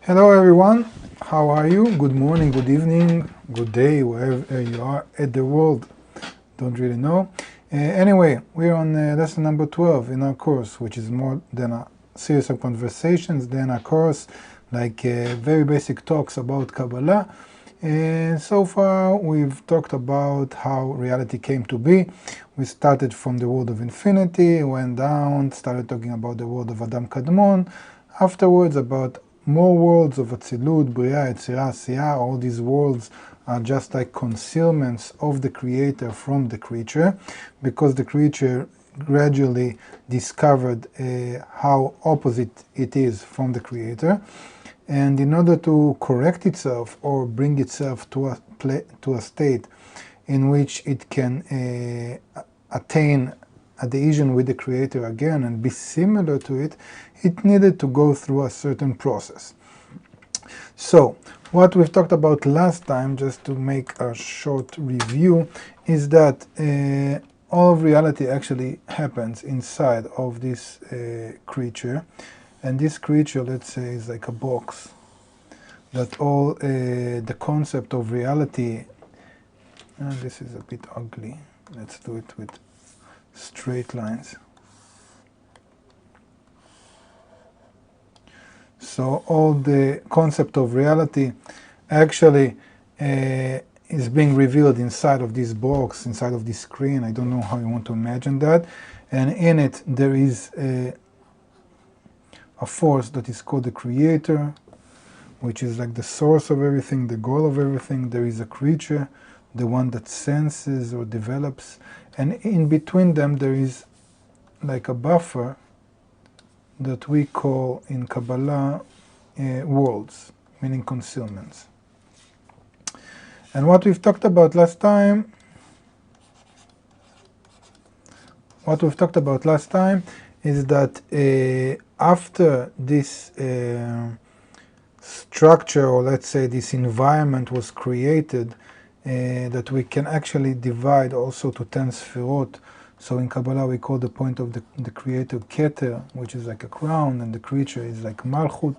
Hello everyone, how are you? Good morning, good evening, good day, wherever you are at the world. Don't really know. Anyway, we're on lesson number 12 in our course, which is more than a series of conversations, than a course like very basic talks about Kabbalah. And so far we've talked about how reality came to be. We started from the world of infinity, went down, started talking about the world of Adam Kadmon, afterwards about more worlds of Atzilut, Bria, Yetzirah, Asiyah. All these worlds are just like concealments of the creator from the creature, because the creature gradually discovered how opposite it is from the creator. And in order to correct itself or bring itself to a state in which it can attain adhesion with the creator again and be similar to it, it needed to go through a certain process. So what we've talked about last time, just to make a short review, is that all of reality actually happens inside of this creature. And this creature, let's say, is like a box that all the concept of reality, and this is a bit ugly, let's do it with straight lines. So all the concept of reality actually is being revealed inside of this box, inside of this screen. I don't know how you want to imagine that. And in it there is a force that is called the creator, which is like the source of everything, the goal of everything. There is a creature, the one that senses or develops, and in between them there is like a buffer that we call in Kabbalah worlds, meaning concealments. And what we've talked about last time, is that after this structure, or let's say this environment was created, that we can actually divide also to 10 Sefirot. So in Kabbalah we call the point of the creator Keter, which is like a crown, and the creature is like Malchut.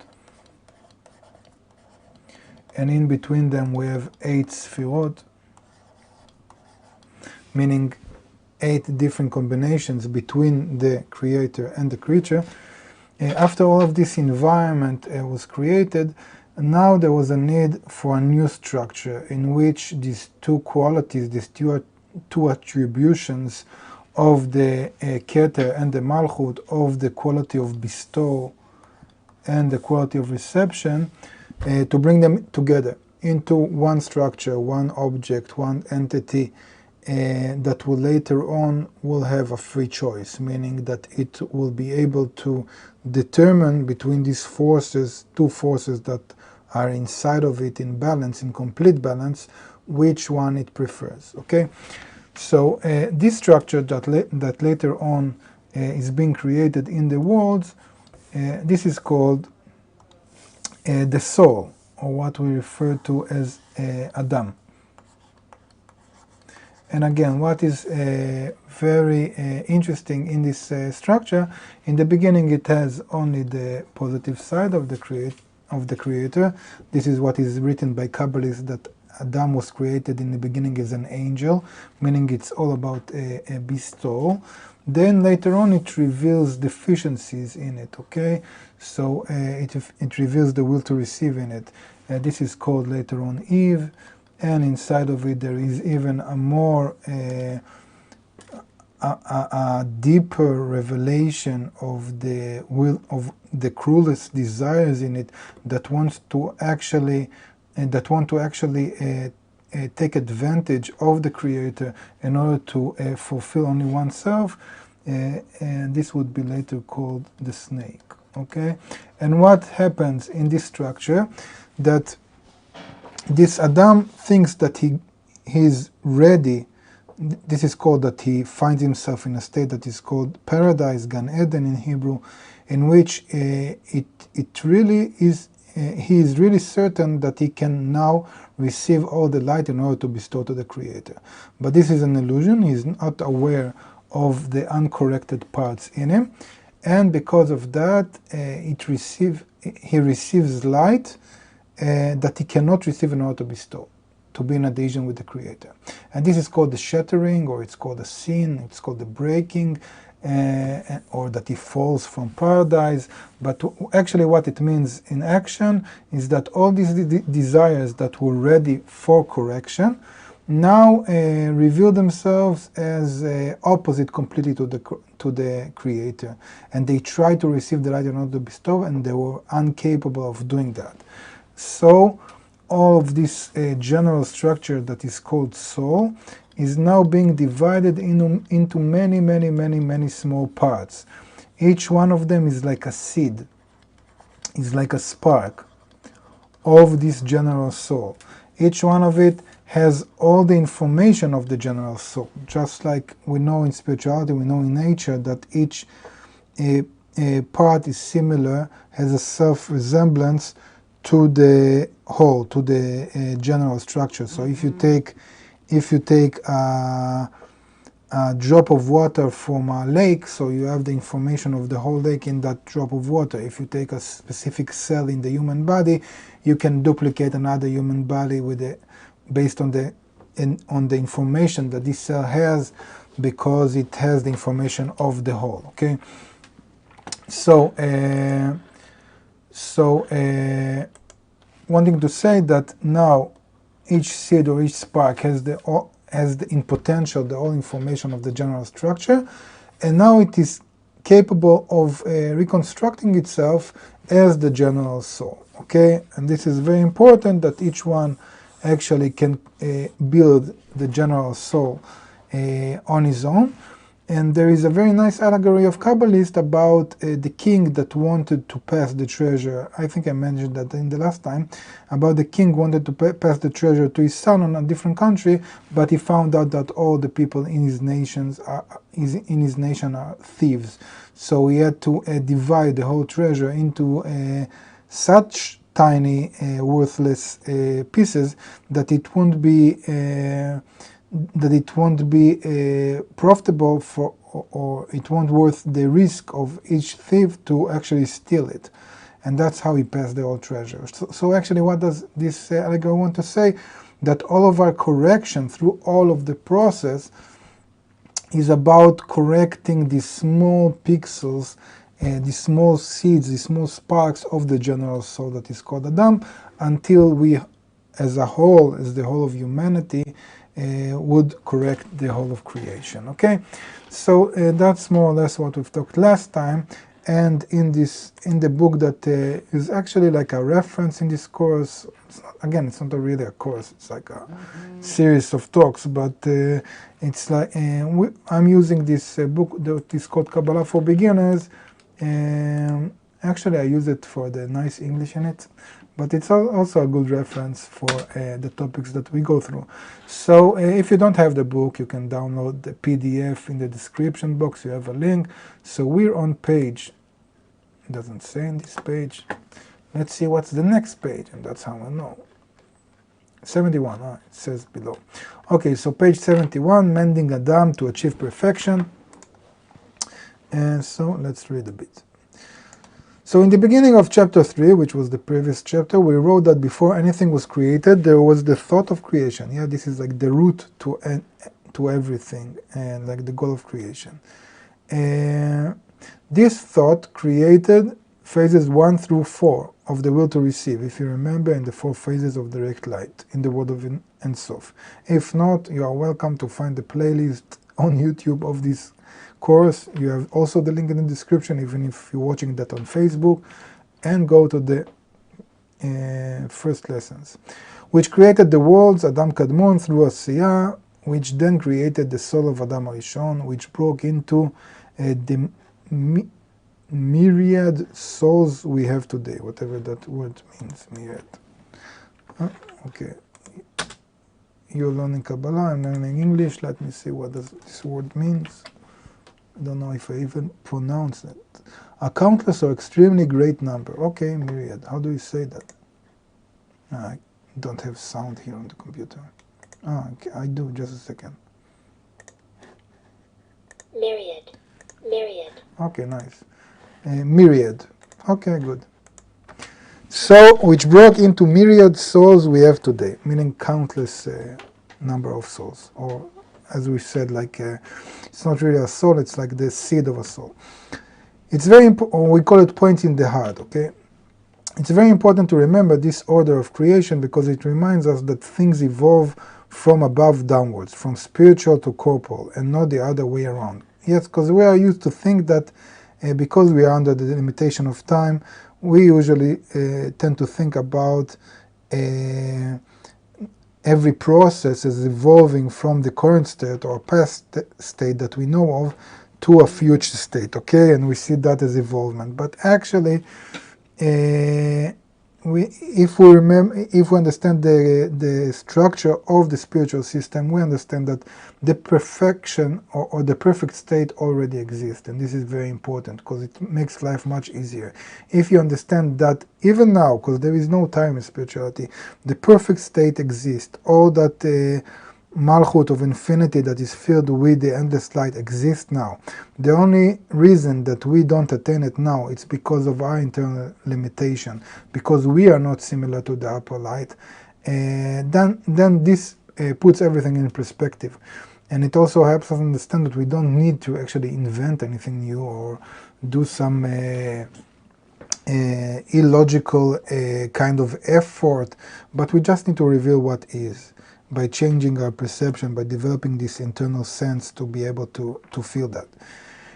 And in between them we have 8 Sefirot, meaning 8 different combinations between the creator and the creature. After all of this environment was created, now there was a need for a new structure in which these two qualities, these two attributions of the Keter and the Malchut, of the quality of bestow and the quality of reception, to bring them together into one structure, one object, one entity, that will later on will have a free choice, meaning that it will be able to determine between these forces, two forces that are inside of it in balance, in complete balance, which one it prefers. Okay, so this structure that later on is being created in the worlds, this is called the soul, or what we refer to as Adam. And again, what is very interesting in this structure, in the beginning it has only the positive side of the creator. This is what is written by Kabbalists, that Adam was created in the beginning as an angel, meaning it's all about a bestowal. Then later on it reveals deficiencies in it, okay? So it reveals the will to receive in it. This is called later on Eve. And inside of it there is even a more a deeper revelation of the will, of the cruelest desires in it, that want to actually take advantage of the creator in order to fulfill only oneself, and this would be later called the snake. Okay, and what happens in this structure, that this Adam thinks that he's ready. This is called that he finds himself in a state that is called paradise, Gan Eden in Hebrew, in which it really is. He is really certain that he can now receive all the light in order to bestow to the Creator. But this is an illusion. He is not aware of the uncorrected parts in him, and because of that, it receives he receives light that he cannot receive in order to bestow, to be in adhesion with the Creator. And this is called the shattering, or it's called the sin, it's called the breaking, or that he falls from paradise. But actually what it means in action is that all these desires that were ready for correction now reveal themselves as opposite completely to the Creator. And they try to receive the light in order to bestow, and they were incapable of doing that. So all of this general structure that is called soul is now being divided into many small parts. Each one of them is like a seed, is like a spark of this general soul. Each one of it has all the information of the general soul. Just like we know in spirituality, we know in nature that each part is similar, has a self-resemblance to the whole, to the general structure. So if you take a drop of water from a lake, so you have the information of the whole lake in that drop of water. If you take a specific cell in the human body, you can duplicate another human body based on the information that this cell has, because it has the information of the whole. Okay. So wanting to say that now each seed or each spark has in potential the whole information of the general structure, and now it is capable of reconstructing itself as the general soul. Okay, and this is very important, that each one actually can build the general soul on his own. And there is a very nice allegory of Kabbalist about the king that wanted to pass the treasure. I think I mentioned that in the last time, about the king wanted to pass the treasure to his son on a different country, but he found out that all the people in his nation are thieves. So he had to divide the whole treasure into such tiny, worthless pieces that it won't be profitable for, or it won't worth the risk of each thief to actually steal it. And that's how he passed the whole treasure. So actually, what does this allegory want to say? That all of our correction through all of the process is about correcting these small pixels, these small seeds, these small sparks of the general soul that is called Adam, until we, as a whole, as the whole of humanity, would correct the whole of creation. Okay, so that's more or less what we've talked last time. And in the book that is actually like a reference in this course, it's not really a course, it's like a series of talks, but it's like I'm using this book that is called Kabbalah for Beginners. Actually, I use it for the nice English in it, but it's also a good reference for the topics that we go through. So if you don't have the book, you can download the PDF in the description box. You have a link. So we're on page, it doesn't say in this page. Let's see what's the next page, and that's how I know. 71, it says below. Okay, so page 71, Mending Adam to Achieve Perfection. And so let's read a bit. So in the beginning of chapter 3, which was the previous chapter, we wrote that before anything was created, there was the thought of creation. Yeah, this is like the root to everything, and like the goal of creation. This thought created phases 1 through 4 of the will to receive, if you remember, in the 4 phases of direct light, in the world of Ein Sof. If not, you are welcome to find the playlist on YouTube of this course. You have also the link in the description, even if you're watching that on Facebook, and go to the first lessons, which created the worlds Adam Kadmon through Asiyah, which then created the soul of Adam Arishon, which broke into the myriad souls we have today, whatever that word means, myriad. Okay, you're learning Kabbalah, I'm learning English. Let me see what does this word means. I don't know if I even pronounce it. A countless or extremely great number. Okay, myriad. How do you say that? I don't have sound here on the computer. Okay, I do. Just a second. Myriad. Myriad. Okay, nice. Myriad. Okay, good. So, which broke into myriad souls we have today, meaning countless number of souls, or as we said, like it's not really a soul, it's like the seed of a soul. It's very important, we call it point in the heart, okay? It's very important to remember this order of creation because it reminds us that things evolve from above downwards, from spiritual to corporal, and not the other way around. Yes, because we are used to think that because we are under the limitation of time, we usually tend to think about every process as evolving from the current state or past state that we know of to a future state, okay? And we see that as evolvement. But actually, if we understand the structure of the spiritual system, we understand that the perfection or the perfect state already exists, and this is very important because it makes life much easier. If you understand that even now, because there is no time in spirituality, the perfect state exists, all that Malchut of infinity that is filled with the endless light exists now. The only reason that we don't attain it now, it's because of our internal limitation, because we are not similar to the upper light. Then this puts everything in perspective. And it also helps us understand that we don't need to actually invent anything new or do some illogical kind of effort, but we just need to reveal what is, by changing our perception, by developing this internal sense to be able to feel that.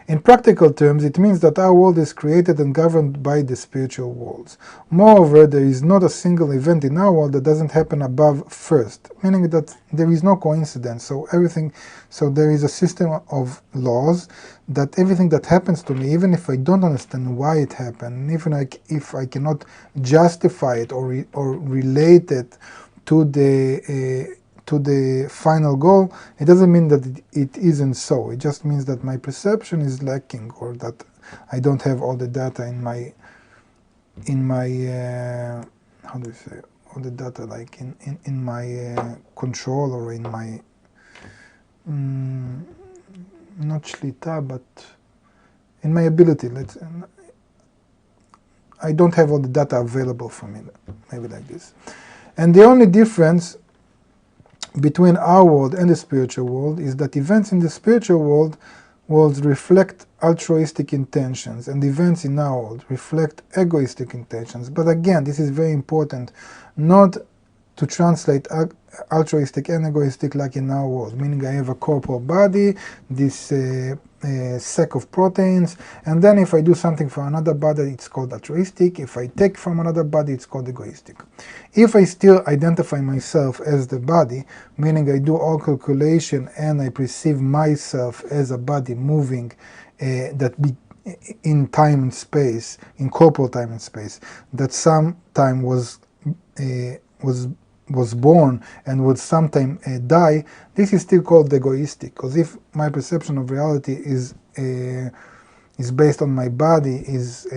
In practical terms, it means that our world is created and governed by the spiritual worlds. Moreover, there is not a single event in our world that doesn't happen above first, meaning that there is no coincidence. So there is a system of laws that everything that happens to me, even if I don't understand why it happened, even if I cannot justify it or relate it to the final goal, it doesn't mean that it isn't so. It just means that my perception is lacking, or that I don't have all the data in my how do you say, all the data like in my control, or in my not shlita, but in my ability. I don't have all the data available for me, maybe like this. And the only difference between our world and the spiritual world is that events in the spiritual worlds reflect altruistic intentions, and events in our world reflect egoistic intentions. But again, this is very important, not to translate altruistic and egoistic like in our world, meaning I have a corporal body, this sack of proteins, and then if I do something for another body, it's called altruistic. If I take from another body, it's called egoistic. If I still identify myself as the body, meaning I do all calculation and I perceive myself as a body moving in time and space, in corporal time and space, that sometime was born and would sometime die, this is still called egoistic. Because if my perception of reality is based on my body, is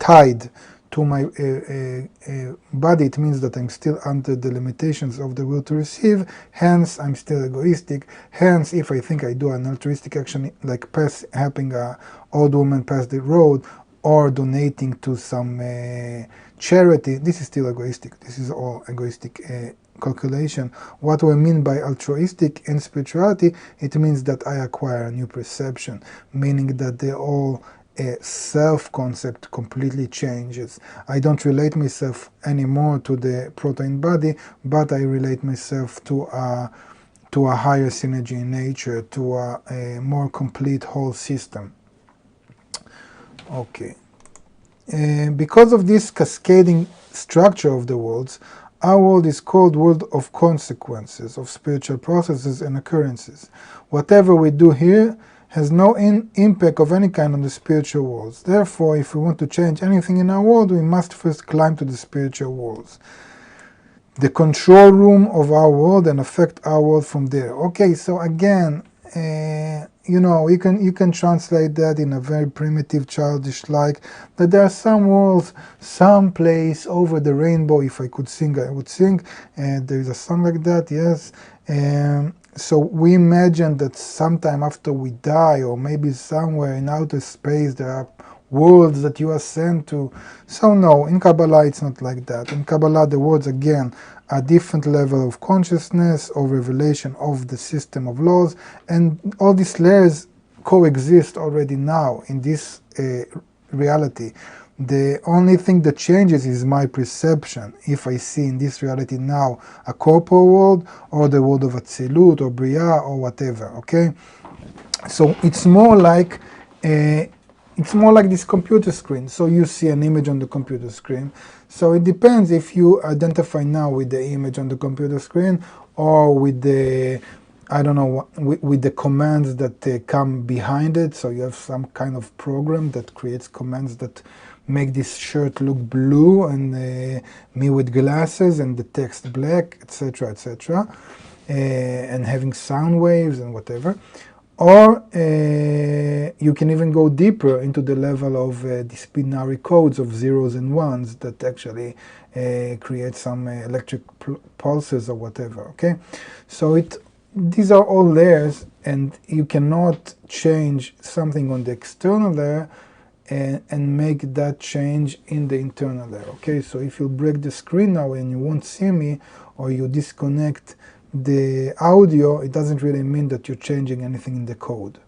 tied to my body, it means that I'm still under the limitations of the will to receive, hence I'm still egoistic. Hence, if I think I do an altruistic action, like helping an old woman pass the road, or donating to some charity, this is still egoistic. This is all egoistic calculation. What do I mean by altruistic in spirituality? It means that I acquire a new perception, meaning that the whole self-concept completely changes. I don't relate myself anymore to the protein body, but I relate myself to a higher synergy in nature, to a more complete whole system. Okay. Because of this cascading structure of the worlds, our world is called world of consequences, of spiritual processes and occurrences. Whatever we do here has no impact of any kind on the spiritual worlds. Therefore, if we want to change anything in our world, we must first climb to the spiritual worlds, the control room of our world, and affect our world from there. Okay, so again, you can translate that in a very primitive, childish like, that there are some worlds, some place over the rainbow. If I could sing, I would sing. And there is a song like that, yes. So we imagine that sometime after we die, or maybe somewhere in outer space, there are worlds that you are sent to. So no, in Kabbalah it's not like that. In Kabbalah the worlds again are different level of consciousness or revelation of the system of laws, and all these layers coexist already now in this reality. The only thing that changes is my perception, if I see in this reality now a corporal world or the world of Atzilut or Bria or whatever, okay? So it's more like this computer screen. So you see an image on the computer screen. So it depends if you identify now with the image on the computer screen or with the, I don't know, with the commands that come behind it. So you have some kind of program that creates commands that make this shirt look blue and me with glasses and the text black, etc., etc., and having sound waves and whatever. Or you can even go deeper into the level of these binary codes of zeros and ones that actually create some electric pulses or whatever, okay? So these are all layers, and you cannot change something on the external layer and make that change in the internal layer, okay? So if you break the screen now and you won't see me, or you disconnect the audio, it doesn't really mean that you're changing anything in the code,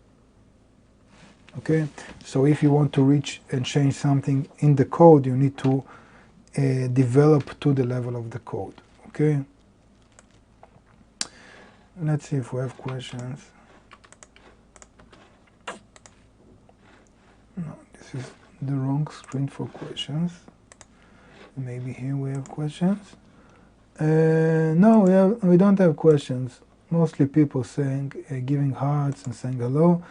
okay? So if you want to reach and change something in the code, you need to develop to the level of the code, okay? Let's see if we have questions. No, this is the wrong screen for questions. Maybe here we have questions. No, we don't have questions. Mostly people saying, giving hearts and saying hello.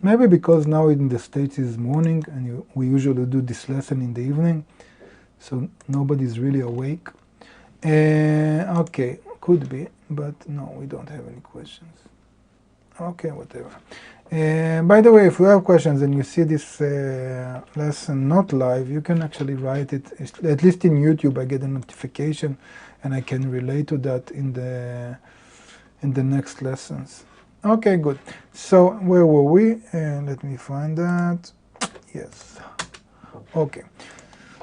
Maybe because now in the States is morning and we usually do this lesson in the evening, so nobody's really awake. Okay, could be, but no, we don't have any questions. Okay, whatever. By the way, if you have questions and you see this lesson not live, you can actually write it. At least in YouTube, I get a notification, and I can relate to that in the next lessons. Okay, good. So where were we? Let me find that. Yes. Okay.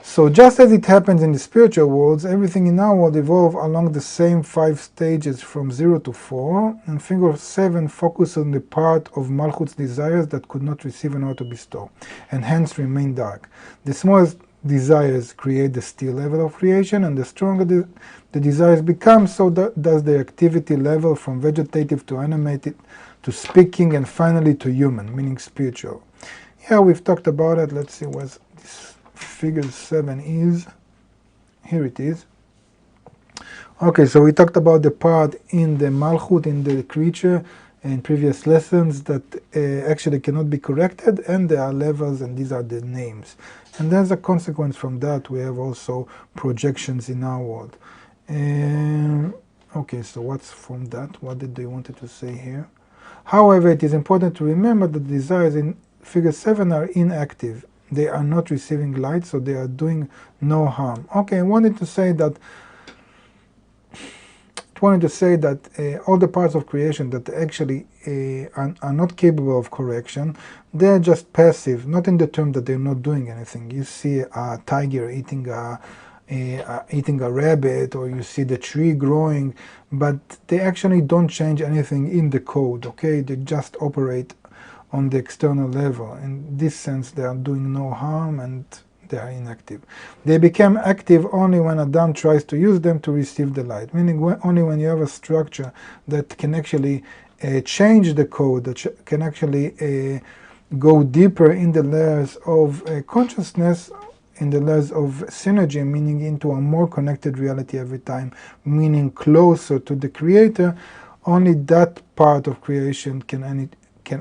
So just as it happens in the spiritual worlds, everything in our world evolves along the same 5 stages from 0 to 4, and figure 7 focuses on the part of Malchut's desires that could not receive an order to bestow, and hence remain dark. The smallest desires create the still level of creation, and the stronger the desires become, so does the activity level from vegetative to animated to speaking, and finally to human, meaning spiritual. Yeah, we've talked about it. Let's see what this figure 7 is. Here it is. Okay, so we talked about the part in the Malchut, in the creature, in previous lessons that actually cannot be corrected, and there are levels, and these are the names. And as a consequence from that, we have also projections in our world. Okay, so what's from that? What did they wanted to say here? However, it is important to remember that the desires in figure 7 are inactive. They are not receiving light, so they are doing no harm. Okay, I wanted to say that all the parts of creation that actually are not capable of correction, they're just passive, not in the term that they're not doing anything. You see a tiger eating a rabbit, or you see the tree growing, but they actually don't change anything in the code, okay? They just operate on the external level. In this sense, they are doing no harm and they are inactive. They become active only when Adam tries to use them to receive the light, meaning only when you have a structure that can actually change the code, that can actually go deeper in the layers of consciousness, in the layers of synergy, meaning into a more connected reality every time, meaning closer to the Creator. Only that part of creation can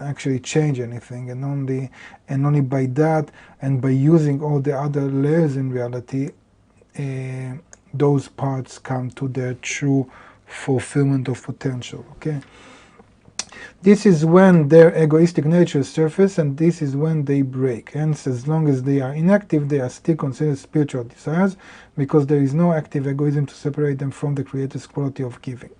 actually change anything, and only by that, and by using all the other layers in reality, those parts come to their true fulfillment of potential, okay? This is when their egoistic nature surfaces, and this is when they break. Hence, as long as they are inactive, they are still considered spiritual desires, because there is no active egoism to separate them from the Creator's quality of giving.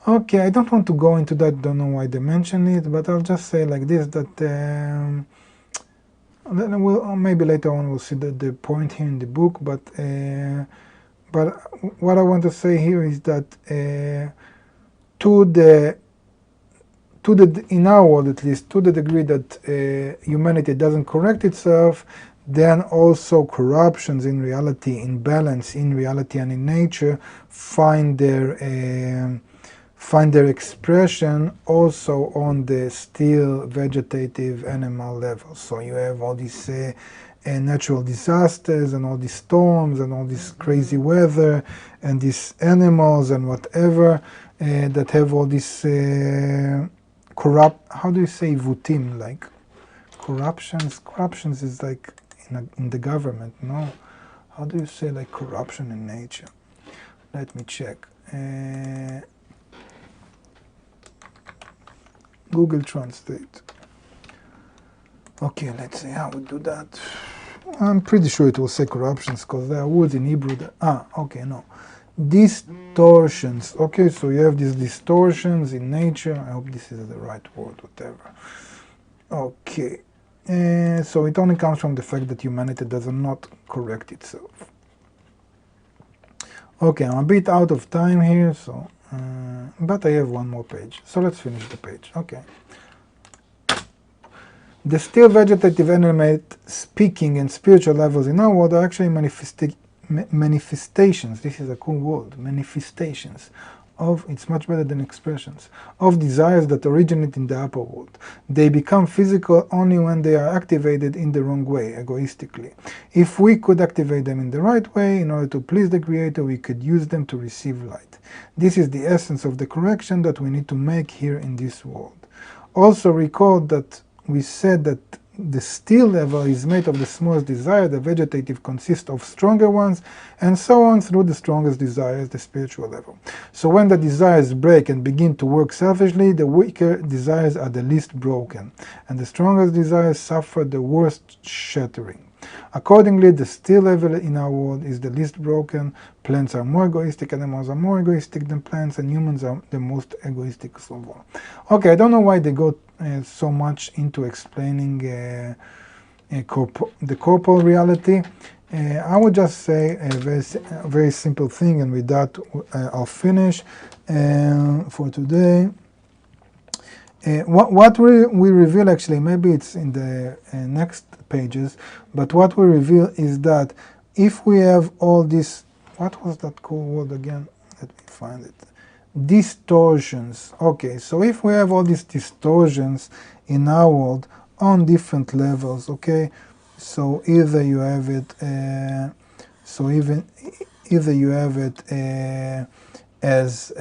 Okay, I don't want to go into that, don't know why they mention it, but I'll just say like this, that Then maybe later on we'll see the point here in the book, but what I want to say here is that in our world at least, to the degree that humanity doesn't correct itself, then also corruptions in reality, imbalance in reality and in nature find their expression also on the still vegetative animal level. So you have all these natural disasters and all these storms and all this crazy weather and these animals and whatever that have all this how do you say vutim, like corruptions is like in the government, no? How do you say like corruption in nature? Let me check. Google Translate. Okay, let's see how we do that. I'm pretty sure it will say corruptions because there are words in Hebrew that, okay, no. Distortions. Okay, so you have these distortions in nature. I hope this is the right word, whatever. Okay. So it only comes from the fact that humanity does not correct itself. Okay, I'm a bit out of time here, so but I have one more page. So let's finish the page. Okay. The still vegetative animate speaking and spiritual levels in our world are actually manifestations. This is a cool word. Manifestations of, it's much better than expressions, of desires that originate in the upper world. They become physical only when they are activated in the wrong way, egoistically. If we could activate them in the right way, in order to please the Creator, we could use them to receive light. This is the essence of the correction that we need to make here in this world. Also recall that we said that the still level is made of the smallest desire, the vegetative consists of stronger ones, and so on through the strongest desires, the spiritual level. So when the desires break and begin to work selfishly, the weaker desires are the least broken, and the strongest desires suffer the worst shattering. Accordingly, the still level in our world is the least broken. Plants are more egoistic, animals are more egoistic than plants, and humans are the most egoistic of all. Okay, I don't know why they go so much into explaining the corporal reality. I would just say a very simple thing, and with that I'll finish for today. What we reveal, actually, maybe it's in the next pages, but what we reveal is that if we have all this, what was that cool word again? Let me find it. Distortions. Okay, so if we have all these distortions in our world on different levels, okay, so either you have it, either you have it as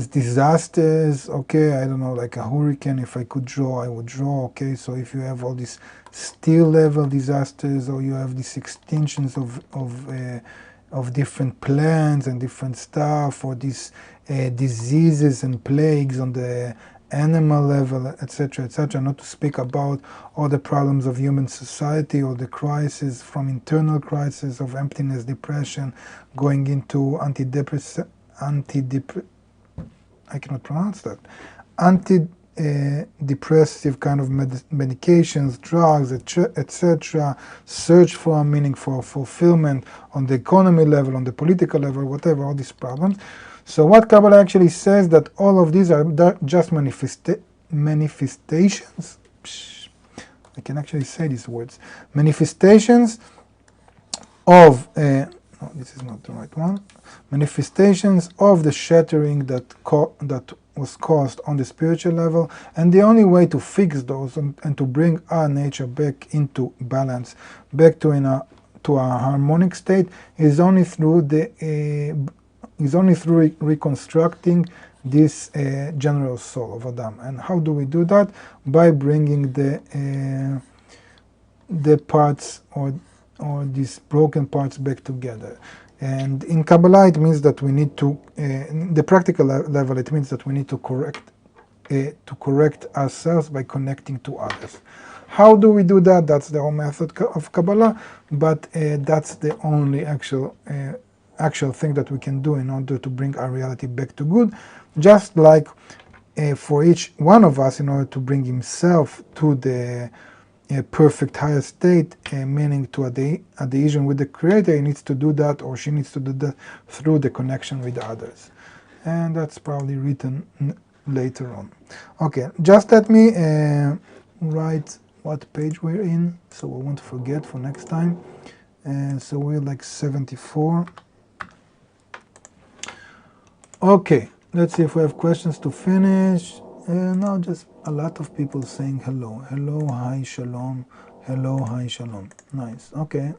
disasters, okay, I don't know, like a hurricane. If I could draw, I would draw, okay. So if you have all these still level disasters, or you have these extinctions of different plants and different stuff, or these diseases and plagues on the animal level, etc., etc., not to speak about all the problems of human society, or the crisis from internal crisis of emptiness, depression, going into I cannot pronounce that. Antidepressive kind of medications, drugs, etc. Search for a meaning, for fulfillment on the economy level, on the political level, whatever, all these problems. So what Kabbalah actually says, that all of these are just manifestations. I can actually say these words. Manifestations of no, this is not the right one. Manifestations of the shattering that was caused on the spiritual level, and the only way to fix those and to bring our nature back into balance, back to a harmonic state, is only through reconstructing this general soul of Adam. And how do we do that? By bringing the parts or these broken parts back together. And in Kabbalah, it means that we need to, in the practical level, it means that we need to correct ourselves by connecting to others. How do we do that? That's the whole method of Kabbalah, but that's the only actual thing that we can do in order to bring our reality back to good. Just like for each one of us in order to bring himself to the perfect higher state, meaning to adhesion with the Creator. He needs to do that, or she needs to do that through the connection with others. And that's probably written later on. Okay, just let me write what page we're in, so I won't forget for next time. So we're like 74. Okay, let's see if we have questions to finish. No, just a lot of people saying hello. Hello, hi, shalom. Hello, hi, shalom. Nice, okay.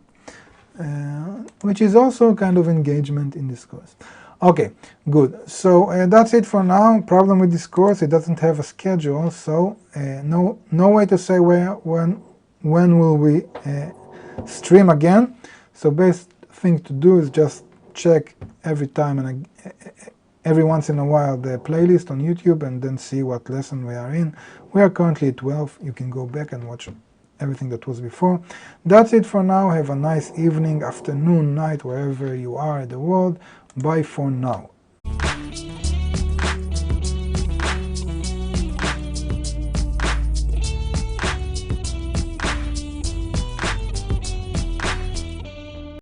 Which is also kind of engagement in this course. Okay, good. So that's it for now. Problem with this course, it doesn't have a schedule, so no way to say when will we stream again. So best thing to do is just check every time and every once in a while the playlist on YouTube and then see what lesson we are in. We are currently at 12. You can go back and watch everything that was before. That's it for now. Have a nice evening, afternoon, night, wherever you are in the world. Bye for now.